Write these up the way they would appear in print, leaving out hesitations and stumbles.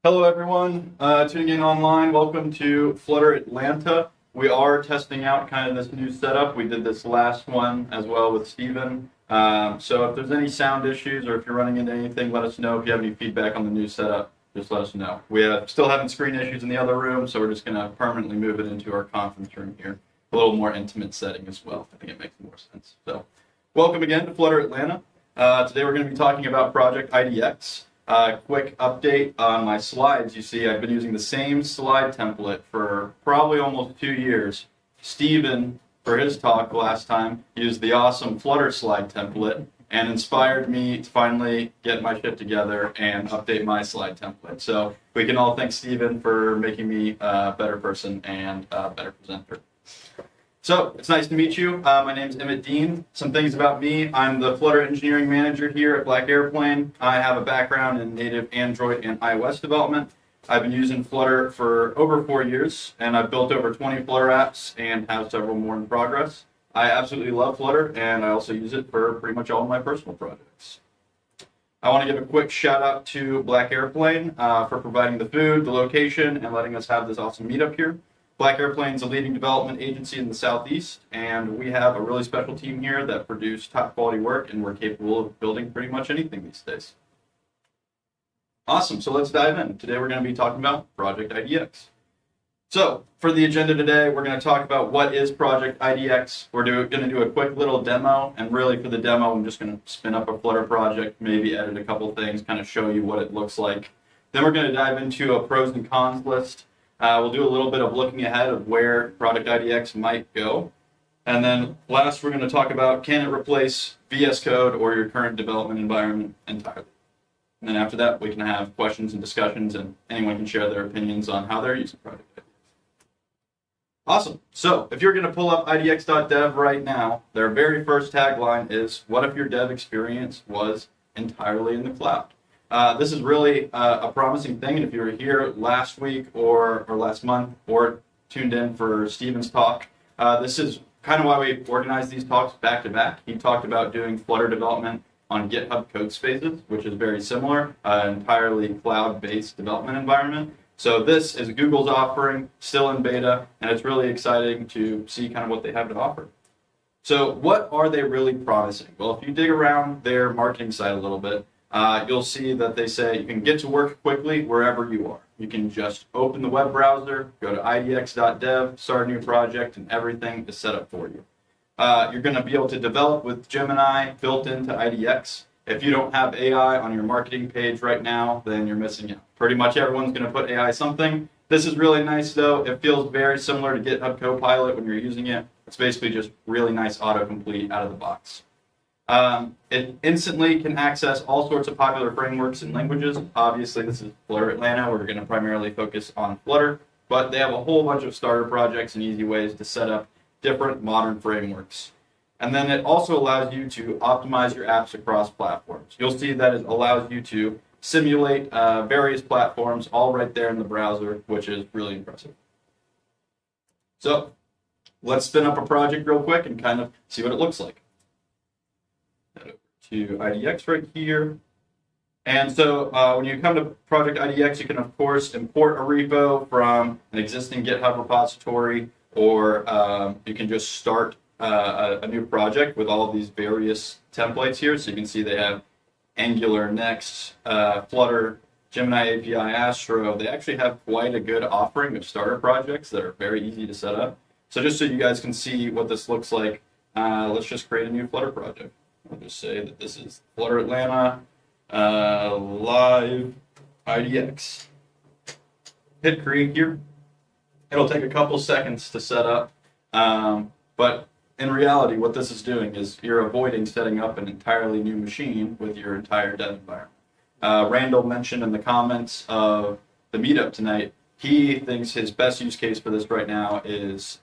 Hello everyone, tuning in online. Welcome to Flutter Atlanta. We are testing out kind of this new setup. We did this last one as well with Steven. So if there's any sound issues or if you're running into anything, let us know. If you have any feedback on the new setup, just let us know. We are still having screen issues in the other room, so we're just going to permanently move it into our conference room here. A little more intimate setting as well. I think it makes more sense. So welcome again to Flutter Atlanta. Today we're going to be talking about Project IDX. Quick update on my slides. You see I've been using the same slide template for probably almost 2 years. Steven, for his talk last time, used the awesome Flutter slide template and inspired me to finally get my shit together and update my slide template. So we can all thank Steven for making me a better person and a better presenter. So, it's nice to meet you. My name is Emmett Dean. Some things about me. I'm the Flutter Engineering Manager here at Black Airplane. I have a background in native Android and iOS development. I've been using Flutter for over 4 years, and I've built over 20 Flutter apps and have several more in progress. I absolutely love Flutter, and I also use it for pretty much all of my personal projects. I want to give a quick shout out to Black Airplane for providing the food, the location, and letting us have this awesome meetup here. Black Airplane is a leading development agency in the Southeast, and we have a really special team here that produce top quality work, and we're capable of building pretty much anything these days. Awesome, so let's dive in. Today we're going to be talking about Project IDX. So, for the agenda today, we're going to talk about what is Project IDX. We're going to do a quick little demo, and really for the demo, I'm just going to spin up a Flutter project, maybe edit a couple things, kind of show you what it looks like. Then we're going to dive into a pros and cons list. We'll do a little bit of looking ahead of where Project IDX might go. And then last, we're going to talk about can it replace VS Code or your current development environment entirely. And then after that, we can have questions and discussions, and anyone can share their opinions on how they're using Project IDX. Awesome. So if you're going to pull up idx.dev right now, their very first tagline is, what if your dev experience was entirely in the cloud? This is really a promising thing, and if you were here last week or last month or tuned in for Steven's talk, this is kind of why we organized these talks back to back. He talked about doing Flutter development on GitHub Codespaces, which is very similar, entirely cloud-based development environment. So this is Google's offering, still in beta, and it's really exciting to see kind of what they have to offer. So what are they really promising? Well, if you dig around their marketing site a little bit, you'll see that they say you can get to work quickly wherever you are. You can just open the web browser, go to idx.dev, start a new project, and everything is set up for you. You're going to be able to develop with Gemini built into IDX. If you don't have AI on your marketing page right now, then you're missing out. Pretty much everyone's going to put AI something. This is really nice, though. It feels very similar to GitHub Copilot when you're using it. It's basically just really nice autocomplete out of the box. It instantly can access all sorts of popular frameworks and languages. Obviously, this is Flutter Atlanta. We're going to primarily focus on Flutter, but they have a whole bunch of starter projects and easy ways to set up different modern frameworks. And then it also allows you to optimize your apps across platforms. You'll see that it allows you to simulate various platforms all right there in the browser, which is really impressive. So let's spin up a project real quick and kind of see what it looks like. Head over to IDX right here. And so when you come to Project IDX, you can, of course, import a repo from an existing GitHub repository, or you can just start a new project with all of these various templates here. So you can see they have Angular, Next, Flutter, Gemini API, Astro. They actually have quite a good offering of starter projects that are very easy to set up. So just so you guys can see what this looks like, let's just create a new Flutter project. I'll just say that this is Flutter Atlanta live IDX. Hit create here. It'll take a couple seconds to set up, but in reality, what this is doing is you're avoiding setting up an entirely new machine with your entire dev environment. Randall mentioned in the comments of the meetup tonight, he thinks his best use case for this right now is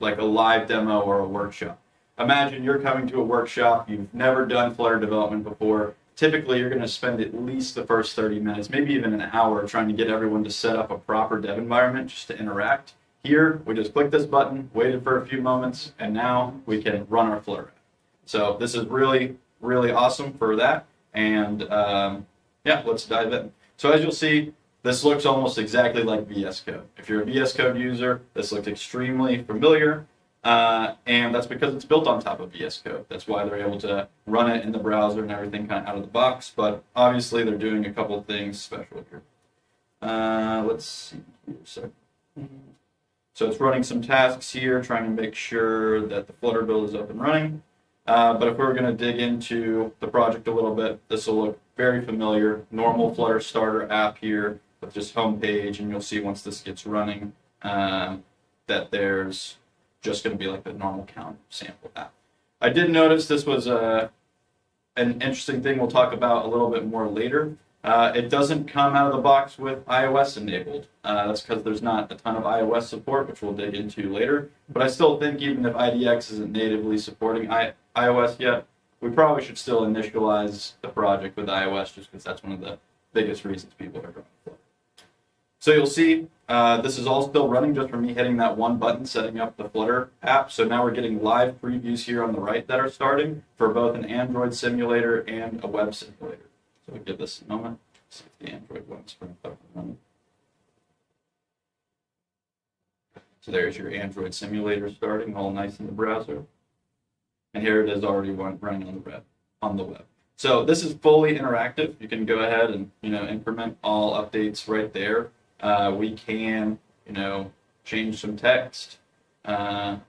like a live demo or a workshop. Imagine you're coming to a workshop, you've never done Flutter development before. Typically, you're going to spend at least the first 30 minutes, maybe even an hour, trying to get everyone to set up a proper dev environment just to interact. Here, we just click this button, waited for a few moments, and now we can run our Flutter app. So this is really, really awesome for that. And yeah, let's dive in. So as you'll see, this looks almost exactly like VS Code. If you're a VS Code user, this looks extremely familiar, and that's because it's built on top of VS Code. That's why they're able to run it in the browser and everything kind of out of the box, but obviously they're doing a couple of things special here. Let's see here. So it's running some tasks here, trying to make sure that the Flutter build is up and running. But if we were going to dig into the project a little bit, this will look very familiar. Normal Flutter starter app here with just home page, and you'll see once this gets running that there's just going to be like the normal count sample app. I did notice this was an interesting thing we'll talk about a little bit more later. It doesn't come out of the box with iOS enabled. That's because there's not a ton of iOS support, which we'll dig into later. But I still think even if IDX isn't natively supporting iOS yet, we probably should still initialize the project with iOS just because that's one of the biggest reasons people are running Flutter. So you'll see this is all still running just from me hitting that one button setting up the Flutter app. So now we're getting live previews here on the right that are starting for both an Android simulator and a web simulator. So we'll give this a moment, see if the Android one springs up and running. So there's your Android simulator starting, all nice in the browser. And here it is already running on the web. So this is fully interactive. You can go ahead and increment all updates right there. We can change some text and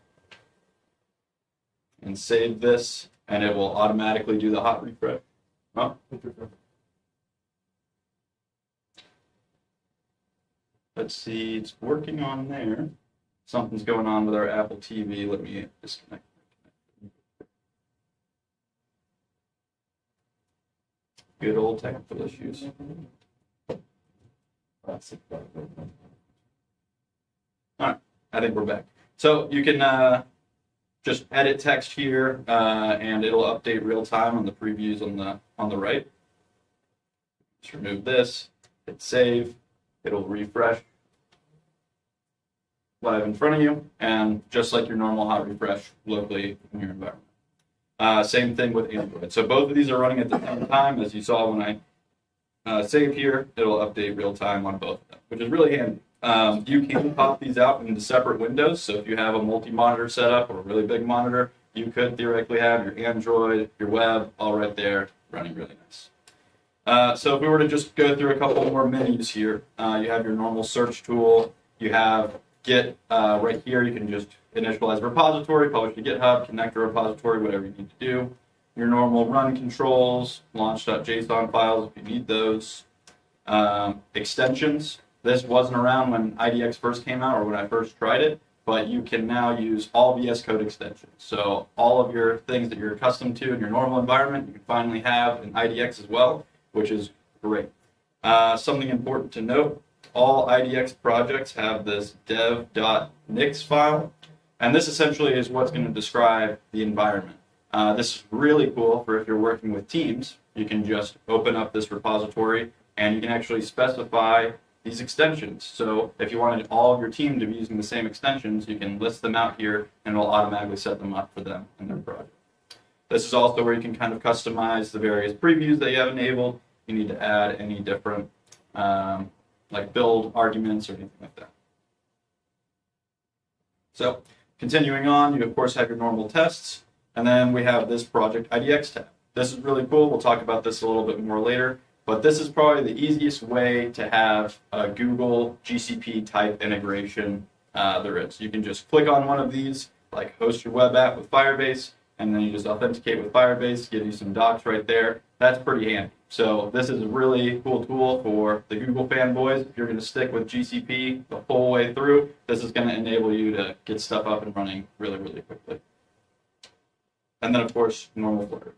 save this, and it will automatically do the hot refresh. Oh. Let's see, it's working on there. Something's going on with our Apple TV. Let me disconnect. Good old technical issues. All right, I think we're back. So you can just edit text here, and it'll update real time on the previews on the right. Just remove this, hit save. It'll refresh live in front of you, and just like your normal hot refresh locally in your environment. Same thing with Android. So both of these are running at the same time. As you saw when I save here, it'll update real time on both of them, which is really handy. You can pop these out into separate windows. So if you have a multi-monitor setup or a really big monitor, you could theoretically have your Android, your web, all right there running really nice. So if we were to just go through a couple more menus here, you have your normal search tool. You have Git right here. You can just initialize a repository, publish to GitHub, connect a repository, whatever you need to do. Your normal run controls, launch.json files if you need those. Extensions. This wasn't around when IDX first came out or when I first tried it, but you can now use all VS Code extensions. So all of your things that you're accustomed to in your normal environment, you can finally have in IDX as well, which is great. Something important to note, all IDX projects have this dev.nix file, and this essentially is what's going to describe the environment. This is really cool for if you're working with teams. You can just open up this repository, and you can actually specify these extensions. So if you wanted all of your team to be using the same extensions, you can list them out here, and it'll automatically set them up for them in their project. This is also where you can kind of customize the various previews that you have enabled. You need to add any different like build arguments or anything like that. So continuing on, you of course have your normal tests, and then we have this Project IDX tab. This is really cool. We'll talk about this a little bit more later, but this is probably the easiest way to have a Google GCP type integration there is. You can just click on one of these, like host your web app with Firebase, and then you just authenticate with Firebase, give you some docs right there. That's pretty handy. So this is a really cool tool for the Google fanboys. If you're going to stick with GCP the whole way through, this is going to enable you to get stuff up and running really, really quickly. And then, of course, normal Flutter.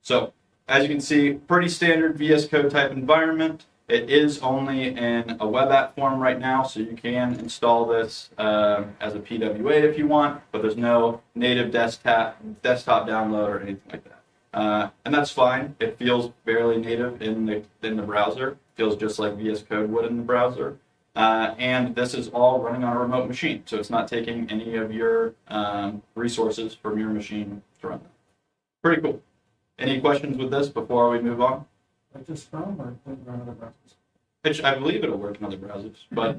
So as you can see, pretty standard VS Code type environment. It is only in a web app form right now, so you can install this as a PWA if you want, but there's no native desktop download or anything like that. And that's fine. It feels fairly native in the browser. It feels just like VS Code would in the browser. And this is all running on a remote machine, so it's not taking any of your resources from your machine to run them. Pretty cool. Any questions with this before we move on? Just Chrome or other browsers? which I believe it'll work in other browsers, but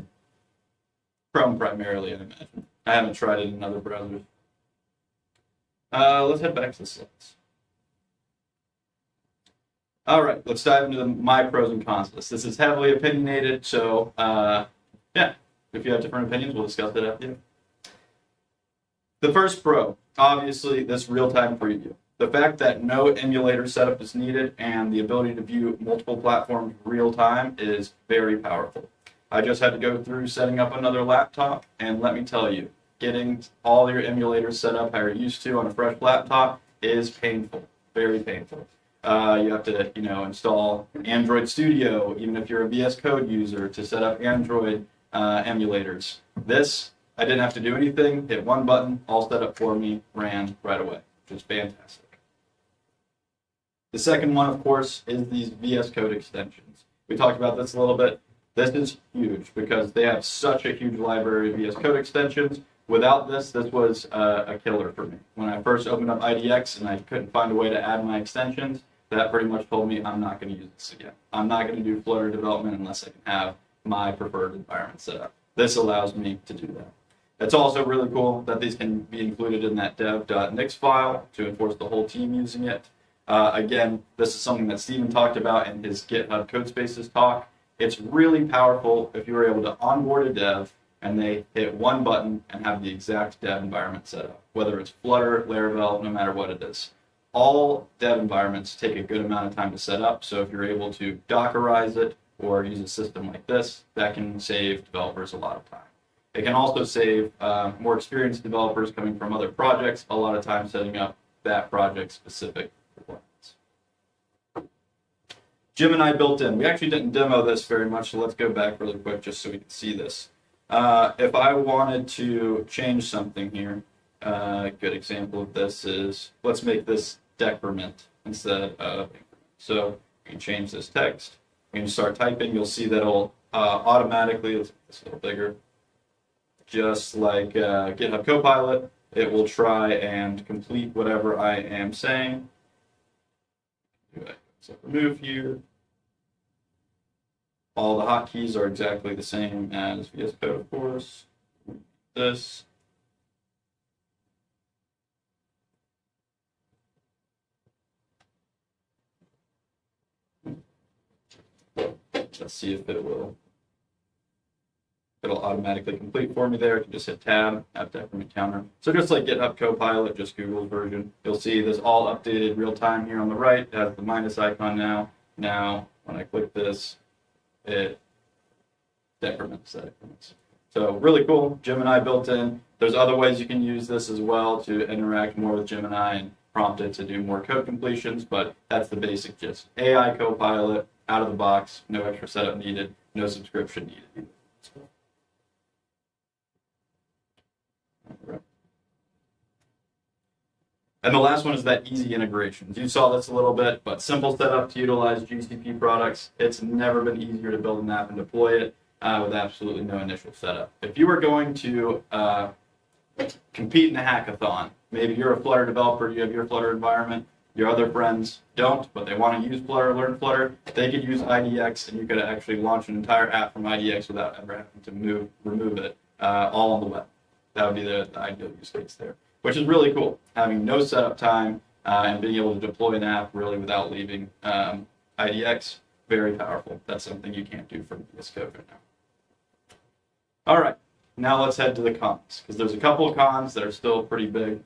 Chrome primarily, I imagine. I haven't tried it in other browsers. Let's head back to the slides. All right, let's dive into my pros and cons list. This is heavily opinionated, so yeah, if you have different opinions, we'll discuss it after you. The first pro, obviously, this real-time preview. The fact that no emulator setup is needed and the ability to view multiple platforms real-time is very powerful. I just had to go through setting up another laptop, and let me tell you, getting all your emulators set up how you're used to on a fresh laptop is painful, very painful. You have to, install Android Studio, even if you're a VS Code user, to set up Android emulators. This, I didn't have to do anything, hit one button, all set up for me, ran right away, which is fantastic. The second one, of course, is these VS Code extensions. We talked about this a little bit. This is huge because they have such a huge library of VS Code extensions. Without this was a killer for me. When I first opened up IDX and I couldn't find a way to add my extensions, that pretty much told me I'm not going to use this again. I'm not going to do Flutter development unless I can have my preferred environment set up. This allows me to do that. It's also really cool that these can be included in that dev.nix file to enforce the whole team using it. Again, this is something that Steven talked about in his GitHub Codespaces talk. It's really powerful if you were able to onboard a dev and they hit one button and have the exact dev environment set up, whether it's Flutter, Laravel, no matter what it is. All dev environments take a good amount of time to set up, so if you're able to Dockerize it or use a system like this, that can save developers a lot of time. It can also save more experienced developers coming from other projects a lot of time setting up that project-specific requirements. Gemini built in. We actually didn't demo this very much, so let's go back really quick just so we can see this. If I wanted to change something here, a good example of this is, let's make this decrement instead of increment. So you can change this text. When you start typing, you'll see that it'll automatically, let's make this a little bigger, just like GitHub Copilot, it will try and complete whatever I am saying. So remove here. All the hotkeys are exactly the same as VS Code, of course. This. Let's see if it'll automatically complete for me there. I can just hit tab, app decrement counter. So just like GitHub Copilot, just Google's version. You'll see this all updated real time here on the right. It has the minus icon now. Now, when I click this, it decrements that increments. So really cool, Gemini built in. There's other ways you can use this as well to interact more with Gemini and prompt it to do more code completions, but that's the basic gist. AI Copilot, out of the box, no extra setup needed, no subscription needed. And the last one is that easy integrations. You saw this a little bit, but simple setup to utilize GCP products. It's never been easier to build an app and deploy it with absolutely no initial setup. If you were going to compete in a hackathon, maybe you're a Flutter developer, you have your Flutter environment, your other friends don't, but they want to use Flutter, learn Flutter, they could use IDX, and you could actually launch an entire app from IDX without ever having to remove it all on the web. That would be the ideal use case there, which is really cool. Having no setup time and being able to deploy an app really without leaving IDX, very powerful. That's something you can't do from VS Code right now. All right, now let's head to the cons, because there's a couple of cons that are still pretty big.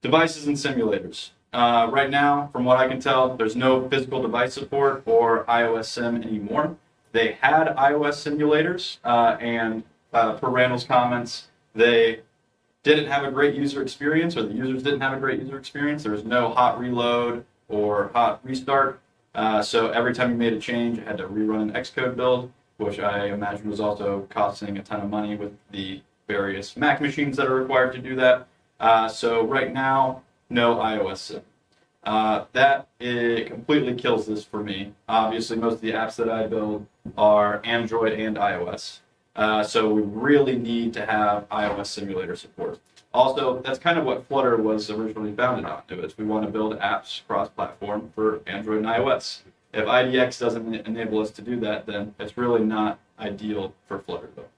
Devices and simulators. Right now, from what I can tell, there's no physical device support or iOS sim anymore. They had iOS simulators, and per Randall's comments, they didn't have a great user experience, or the users didn't have a great user experience. There was no hot reload or hot restart. So every time you made a change, it had to rerun an Xcode build, which I imagine was also costing a ton of money with the various Mac machines that are required to do that. So right now, no iOS sim. It completely kills this for me. Obviously, most of the apps that I build are Android and iOS. So we really need to have iOS simulator support. Also, that's kind of what Flutter was originally founded on. We want to build apps cross-platform for Android and iOS. If IDX doesn't enable us to do that, then it's really not ideal for Flutter development.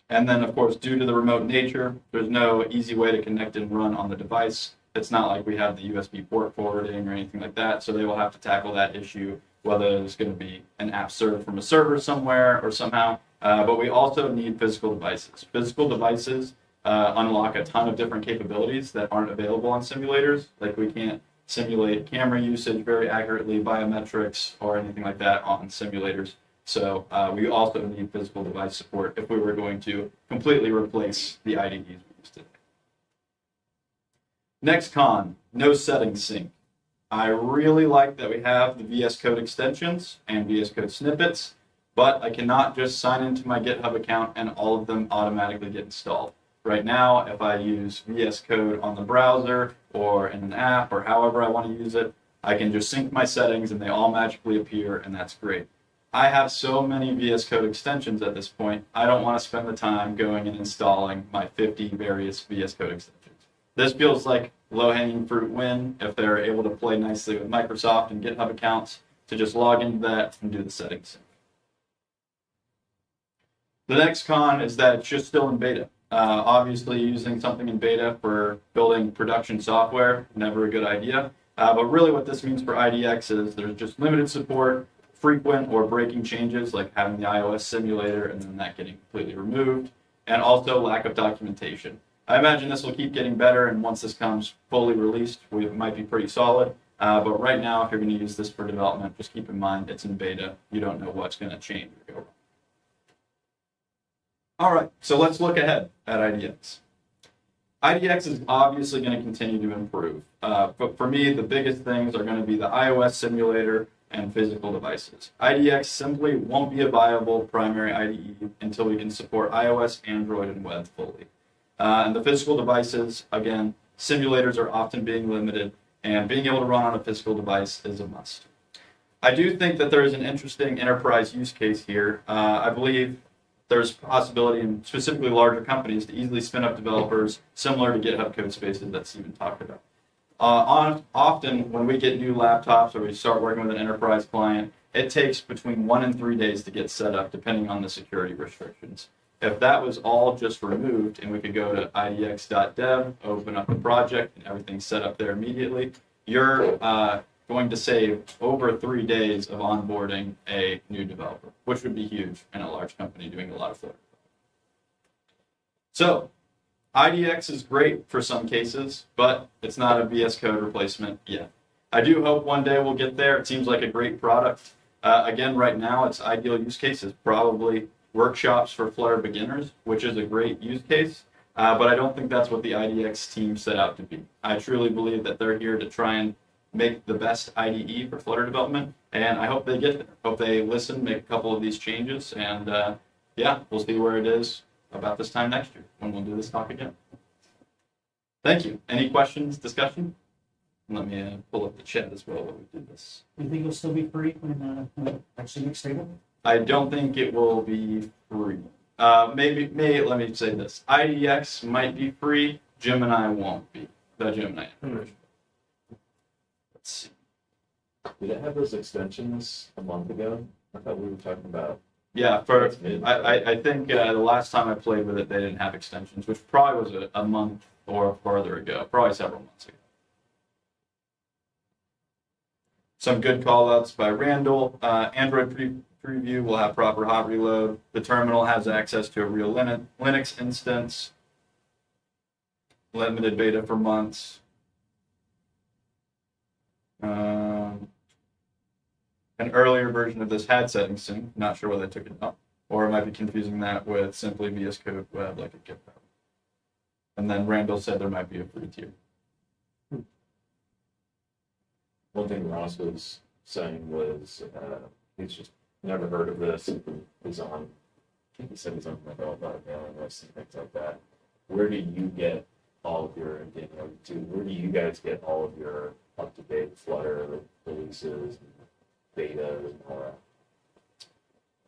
And then, of course, due to the remote nature, there's no easy way to connect and run on the device. It's not like we have the USB port forwarding or anything like that, so they will have to tackle that issue, whether it's going to be an app served from a server somewhere or somehow. But we also need physical devices. Physical devices unlock a ton of different capabilities that aren't available on simulators. Like we can't simulate camera usage very accurately, biometrics, or anything like that on simulators. So we also need physical device support if we were going to completely replace the IDEs we used today. Next con, no settings sync. I really like that we have the VS Code extensions and VS Code snippets, but I cannot just sign into my GitHub account and all of them automatically get installed. Right now, if I use VS Code on the browser or in an app or however I want to use it, I can just sync my settings and they all magically appear, and that's great. I have so many VS Code extensions at this point, I don't want to spend the time going and installing my 50 various VS Code extensions. This feels like low-hanging fruit win if they're able to play nicely with Microsoft and GitHub accounts to just log into that and do the settings. The next con is that it's just still in beta. Obviously, using something in beta for building production software, never a good idea. But really what this means for IDX is there's just limited support, frequent or breaking changes like having the iOS simulator and then that getting completely removed, and also lack of documentation. I imagine this will keep getting better, and once this comes fully released, we might be pretty solid. But right now, if you're going to use this for development, just keep in mind it's in beta. You don't know what's going to change or go wrong. All right, so let's look ahead at IDX. IDX is obviously going to continue to improve. But for me, the biggest things are going to be the iOS simulator and physical devices. IDX simply won't be a viable primary IDE until we can support iOS, Android, and web fully. And the physical devices, again, simulators are often being limited, and being able to run on a physical device is a must. I do think that there is an interesting enterprise use case here. I believe there's possibility in specifically larger companies to easily spin up developers similar to GitHub code spaces that Steven talked about. Often when we get new laptops or we start working with an enterprise client, it takes between 1 and 3 days to get set up depending on the security restrictions. If that was all just removed and we could go to idx.dev, open up the project, and everything's set up there immediately, you're going to save over 3 days of onboarding a new developer, which would be huge in a large company doing a lot of Flutter. So IDX is great for some cases, but it's not a VS Code replacement yet. I do hope one day we'll get there. It seems like a great product. Again, right now, its ideal use case is probably workshops for Flutter beginners, which is a great use case, but I don't think that's what the IDX team set out to be. I truly believe that they're here to try and make the best IDE for Flutter development, and I hope they get there. Hope they listen, make a couple of these changes, and yeah, we'll see where it is about this time next year when we'll do this talk again. Thank you. Any questions, discussion? Let me pull up the chat as well while we do this. Do you think it'll still be free when it actually gets stable? I don't think it will be free. Maybe, let me say this. IDX might be free, Gemini won't be. The Gemini version. Let's see. Did it have those extensions a month ago? I thought we were talking about. Yeah, I think the last time I played with it, they didn't have extensions, which probably was a month or farther ago, probably several months ago. Some good call-outs by Randall. Android preview will have proper hot reload. The terminal has access to a real Linux instance. Limited beta for months. An earlier version of this had settings sync. Not sure why they took it up. Or it might be confusing that with simply VS Code Web like a GitHub. And then Randall said there might be a free tier. One thing Ross was saying was he's just never heard of this. He's on, I think he said he's on mobile mailing lists and things like that. Where do you get all of your, where do you guys get all of your up-to-date Flutter releases, and betas, and all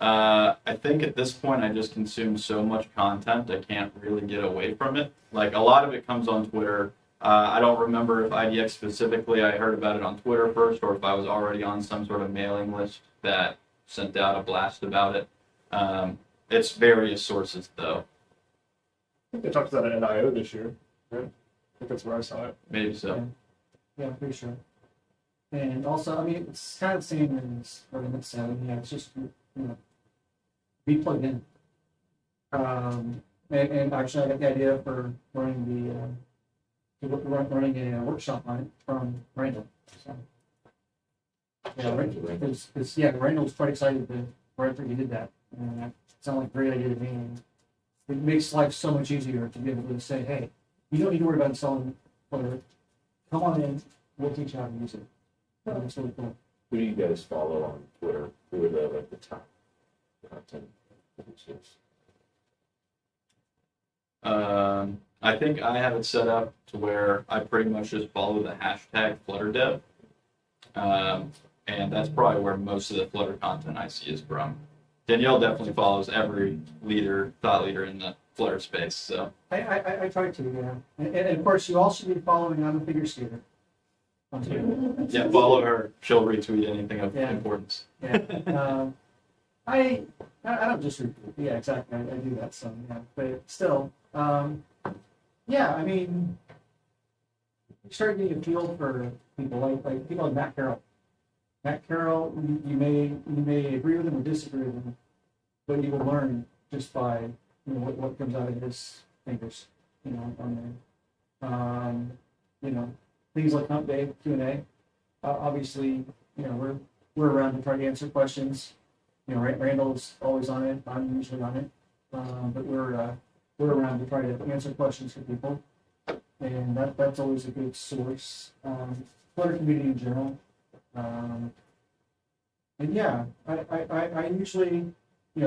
I think at this point I just consume so much content I can't really get away from it. Like a lot of it comes on Twitter. I don't remember if IDX specifically I heard about it on Twitter first or if I was already on some sort of mailing list that sent out a blast about it. It's various sources though. I think they talked about it at I/O this year, right? I think that's where I saw it. Maybe so. Yeah, I'm pretty sure. And also, I mean, it's kind of the same as what Emmett said. Yeah, it's just, be plugged in. And actually, I got the idea for running running a workshop on it from Randall. So, yeah, Randall was quite excited right after he did that. And that sounded like a great idea to me. And it makes life so much easier to be able to say, hey, you don't need to worry about installing Flutter. Come on in, we'll teach you how to use it. That's really cool. Who do you guys follow on Twitter? Who are the top content producers? I think I have it set up to where I pretty much just follow the hashtag FlutterDev. And that's probably where most of the Flutter content I see is from. Danielle definitely follows every thought leader in the Flutter space. So I try to, yeah. And of course, you all should be following on the figure skater. On Twitter. yeah, follow her. She'll retweet anything of Yeah. importance. Yeah. I don't just retweet. Yeah, exactly. I do that some, yeah. But still, yeah. I mean, you start getting a feel for people like people like Matt Carroll. Matt Carroll, you may agree with him or disagree with him, but you will learn just by what comes out of his fingers, on there. Things like Hump Day Q&A. Obviously, we're around to try to answer questions. Randall's always on it. I'm usually on it, but we're around to try to answer questions for people, and that's always a good source. Flutter community in general. And yeah, I usually,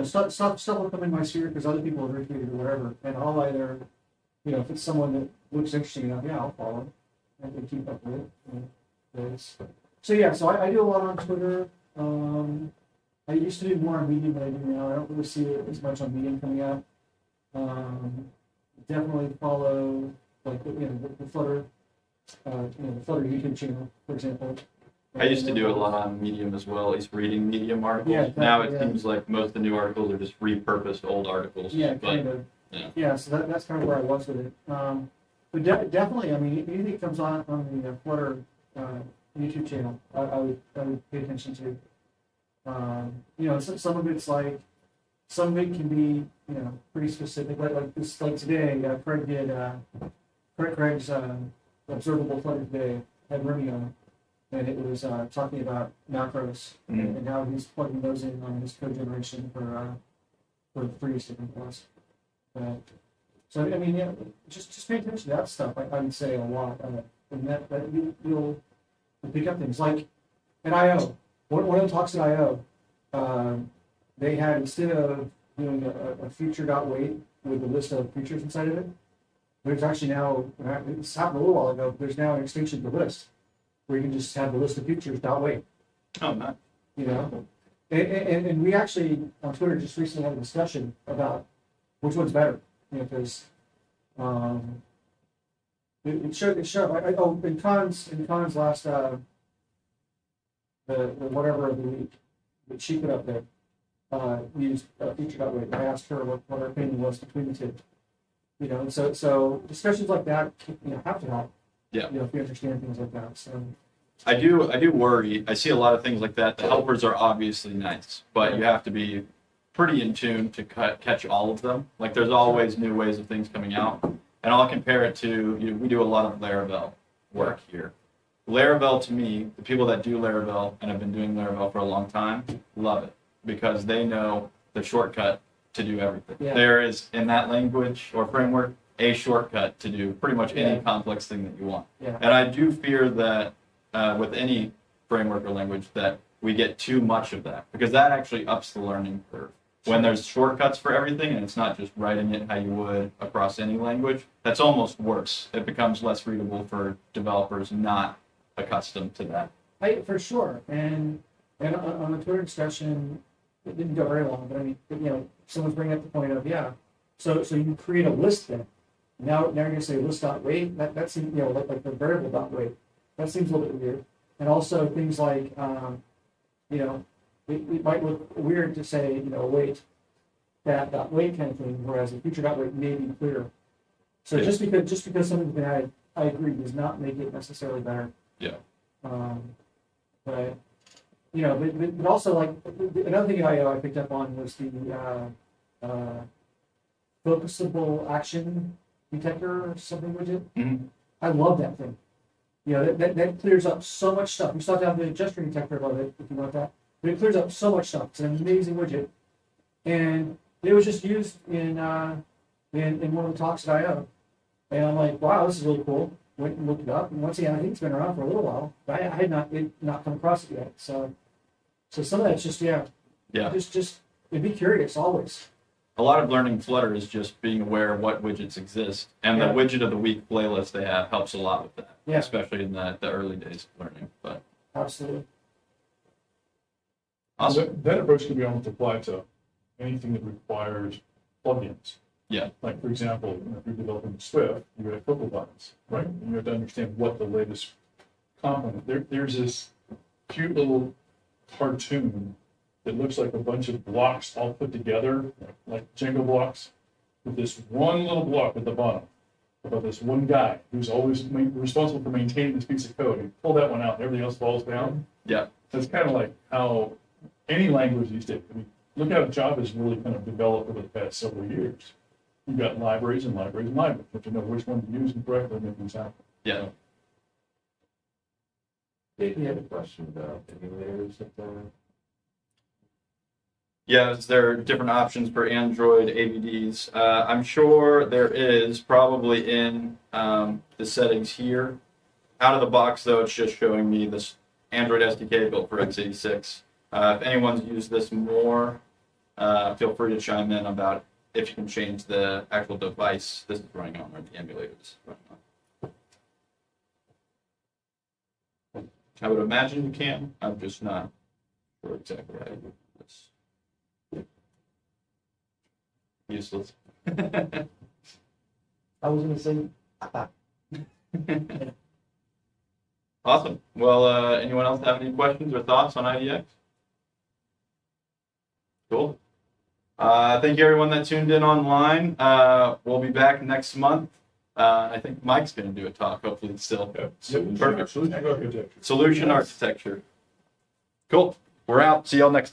stuff will come in my sphere because other people have retweeted or whatever, and I'll either, if it's someone that looks interesting enough, yeah, I'll follow and keep up with it. So yeah, so I do a lot on Twitter. I used to do more on Medium than I do now. I don't really see it as much on Medium coming out. Definitely follow the Flutter, the Flutter YouTube channel, for example. I used to do a lot on Medium as well, at least reading Medium articles. Yeah, now it yeah. seems like most of the new articles are just repurposed old articles. Yeah, but, kind of. yeah. Yeah, so that's kind of where I was with it. But definitely, I mean, anything that comes on the Flutter YouTube channel, I would pay attention to. Some of it's like, some of it can be, pretty specific. Like today, Craig did Craig's observable Flutter today had Romeo, and it was talking about macros and how he's plugging those in on his code generation for the free different class. So I mean, yeah, just pay attention to that stuff. I would say a lot, and that you'll pick up things like at I/O. One of the talks at I/O, they had, instead of doing a feature.wait with a list of features inside of it, there's actually now, it's happened a little while ago, there's now an extension to the list where you can just have the list of features.wait. Oh, man. And we actually on Twitter just recently had a discussion about which one's better, because it showed. In Con's last the whatever of the week that she put up there, used feature.wait. I asked her what her opinion was between the two. And so discussions like that, have to help. Yeah. If we understand things like that. So. I do worry. I see a lot of things like that. The helpers are obviously nice, but you have to be pretty in tune to catch all of them. Like there's always new ways of things coming out. And I'll compare it to, we do a lot of Laravel work here. Laravel, to me, the people that do Laravel and have been doing Laravel for a long time, love it because they know the shortcut to do everything. Yeah. There is, in that language or framework, a shortcut to do pretty much any complex thing that you want. Yeah. And I do fear that with any framework or language that we get too much of that because that actually ups the learning curve. When there's shortcuts for everything and it's not just writing it how you would across any language, that's almost worse. It becomes less readable for developers not accustomed to that. For sure. And on the Twitter discussion, it didn't go very long, but I mean, you know, someone's bringing up the point of, yeah, so you create a list then. Now you're gonna say list.weight, that seems, you know, like the variable dot weight. That seems a little bit weird. And also things like, you know, it might look weird to say, you know, weight, that dot weight kind of thing, whereas a feature dot weight may be clearer. So Yeah. just because something's been added, I agree, does not make it necessarily better. Yeah. But you know, but also like another thing I picked up on was the focusable action detector or something widget. Mhm. I love that thing. You know, that clears up so much stuff. You still have to have the gesture detector above it if you want that, but it clears up so much stuff. It's an amazing widget, and it was just used in one of the talks at I/O, and I'm like, wow, this is really cool. Went and looked it up, and once again, I think it's been around for a little while, but I had not come across it yet. So some of that's just Yeah. just be curious always. A lot of learning Flutter is just being aware of what widgets exist, and the Yeah. widget of the week playlist they have helps a lot with that, Yeah. especially in the early days of learning. But Absolutely. awesome. That approach can be almost applied to anything that requires plugins. Yeah. Like, for example, if you're developing Swift, you have focal buttons, right? And you have to understand what the latest component. There's this cute little cartoon that looks like a bunch of blocks all put together, like Jenga blocks, with this one little block at the bottom about this one guy who's always responsible for maintaining this piece of code. You pull that one out, and everything else falls down. Yeah. So it's kind of like how any language these days. I mean, look how Java has really kind of developed over the past several years. You've got libraries and libraries and libraries. You have to know which one to use and correctly make things happen. Yeah. Dave, you had a question about emulators at the. Yeah, is there different options for Android AVDs? I'm sure there is, probably in the settings here. Out of the box, though, it's just showing me this Android SDK built for x86. If anyone's used this more, feel free to chime in about if you can change the actual device this is running on, or the emulator this is running on. I would imagine you can. I'm just not sure exactly how to do this. Useless. I was gonna say, Awesome. Well, anyone else have any questions or thoughts on IDX? Cool. Thank you everyone that tuned in online. We'll be back next month. I think Mike's going to do a talk, hopefully still. Yeah. Perfect. Solution architecture. Solution architecture. Cool. We're out. See y'all next time.